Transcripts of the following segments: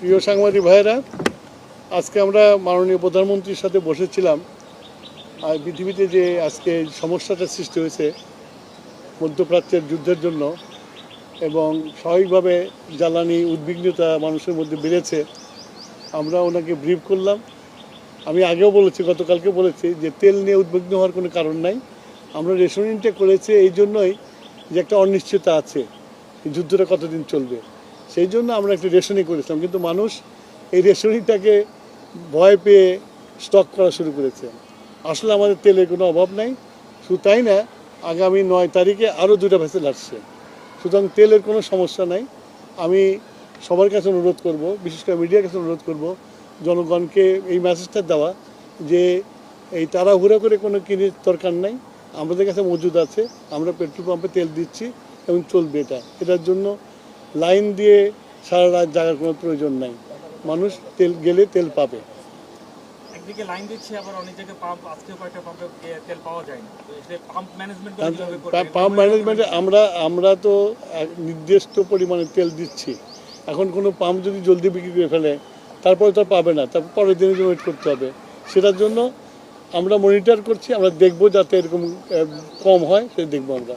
প্রিয় সাংবাদিক ভাইয়েরা, আজকে আমরা মাননীয় প্রধানমন্ত্রীর সাথে বসেছিলাম। আর পৃথিবীতে যে আজকে সমস্যাটা সৃষ্টি হয়েছে মধ্যপ্রাচ্যের যুদ্ধের জন্য এবং স্বাভাবিকভাবে জ্বালানি উদ্বিগ্নতা মানুষের মধ্যে বেড়েছে, আমরা ওনাকে ব্রিফ করলাম। আমি আগেও বলেছি, গতকালকে বলেছি যে তেল নিয়ে উদ্বিগ্ন হওয়ার কোনো কারণ নাই। আমরা রেশনিংটা করেছি এই জন্যই যে একটা অনিশ্চয়তা আছে, যুদ্ধটা কতদিন চলবে, সেই জন্য আমরা একটা রেশনিং করেছিলাম। কিন্তু মানুষ এই রেশনিংটাকে ভয় পেয়ে স্টক করা শুরু করেছে। আসলে আমাদের তেলের কোনো অভাব নাই। শুধু তাই না, আগামী 9 তারিখে আরও 2টা ভেসেল আসছে। সুতরাং তেলের কোনো সমস্যা নাই। আমি সবার কাছে অনুরোধ করব, বিশেষ করে মিডিয়ার কাছে অনুরোধ করব, জনগণকে এই মেসেজটা দেওয়া যে এই তাড়াহুড়ো করে কোনো কিনে দরকার নাই। আমাদের কাছে মজুদ আছে, আমরা পেট্রোল পাম্পে তেল দিচ্ছি এবং চলবে। এটার জন্য লাইন দিয়ে সারা রাত জাগার কোনো প্রয়োজন নাই। মানুষ তেল গেলে তেল পাবে। একদিকে লাইন দিচ্ছে, আবার অনেক জায়গায় পাম্প, আজকে কয়েকটা পাম্পে তেল পাওয়া যায় না। তো এই পাম্প ম্যানেজমেন্ট পাম্প ম্যানেজমেন্টে আমরা তো নির্দিষ্ট পরিমাণে তেল দিচ্ছি। এখন কোনো পাম্প যদি জলদি বিক্রি করে ফেলে, তারপরে তো পাবে না, তারপর পরের দিনের জন্য ওয়েট করতে হবে। সেটার জন্য আমরা মনিটর করছি, আমরা দেখব যাতে এরকম কম হয়, সেটা দেখবো আমরা।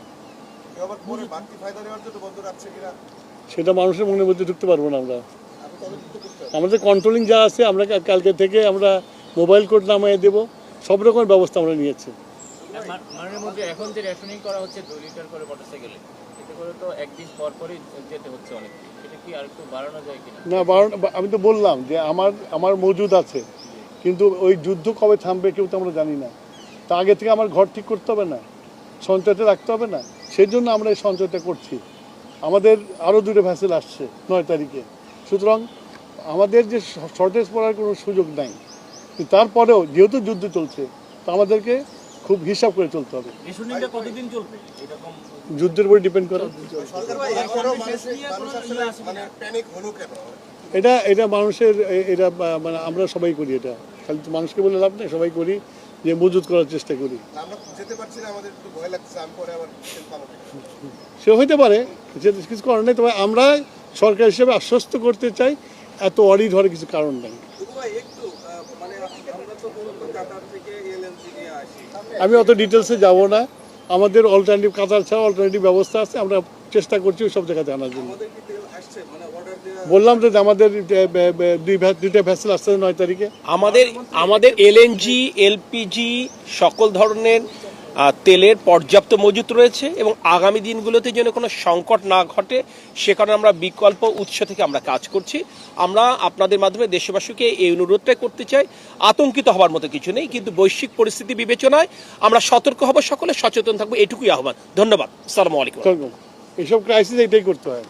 সেটা মানুষের মনের মধ্যে ঢুকতে পারবো না আমরা। আমাদের কন্ট্রোলিং যা আছে, আমরা কালকে থেকে আমরা মোবাইল কোড নামিয়ে দেবো, সব রকমের ব্যবস্থা আমরা নিয়েছি। এখন যে রেশনিং করা হচ্ছে 2 লিটার করে মোটরসাইকেলে, এতে করে তো একদিন পর পরই যেতে হচ্ছে অনেক। এটা কি আর একটু বাড়ানো যায় কিনা? না, আমি তো বললাম যে আমার মজুদ আছে, কিন্তু ওই যুদ্ধ কবে থামবে কেউ তো আমরা জানি না। তা আগে থেকে আমার ঘর ঠিক করতে হবে না, সঞ্চয়টা রাখতে হবে না? সেই জন্য আমরা এই সঞ্চয়টা করছি। আমাদের আরও 2টা ভেসেল আসছে 9 তারিখে। সুতরাং আমাদের যে শর্টেজ পড়ার কোনো সুযোগ নাই। তারপরেও যেহেতু যুদ্ধ চলছে, তো আমাদেরকে খুব হিসাব করে চলতে হবে। কতদিন চলবে এরকম? যুদ্ধের উপর ডিপেন্ড করে। এটা মানুষের, এটা মানে আমরা সবাই করি। এটা খালি তো মানুষকে বলে লাভ নেই, সবাই করি, যে মজুত করার চেষ্টা করি। সে হইতে পারে, কিছু করার নেই। তবে আমরা সরকার হিসেবে আশ্বস্ত করতে চাই, এত অডিট হওয়ার কিছু কারণ নেই। আমি অত ডিটেলসে যাব না। আমাদের অল্টারনেটিভ, কাতার ছাড়া অল্টারনেটিভ ব্যবস্থা আছে, আমরা চেষ্টা করছি সব জায়গাতে আনার জন্য। বললাম যে আমাদের 2টা ভেসেল আসছে 9 তারিখে। আমাদের এলএনজি, এলপিজি সকল ধরনের তেলের পর্যাপ্ত মজুত রয়েছে এবং আগামী দিনগুলোতে যেন কোনো সংকট না ঘটে সে কারণে আমরা বিকল্প উৎস থেকে আমরা কাজ করছি। আমরা আপনাদের মাধ্যমে দেশবাসীকে এই অনুরোধটাই করতে চাই, আতঙ্কিত হওয়ার মতো কিছু নেই, কিন্তু বৈশ্বিক পরিস্থিতি বিবেচনায় আমরা সতর্ক হব, সকলে সচেতন থাকবো, এটুকুই আহ্বান। ধন্যবাদ। আসসালামু আলাইকুম। এইসব ক্রাইসিস এটাই করতে হয়।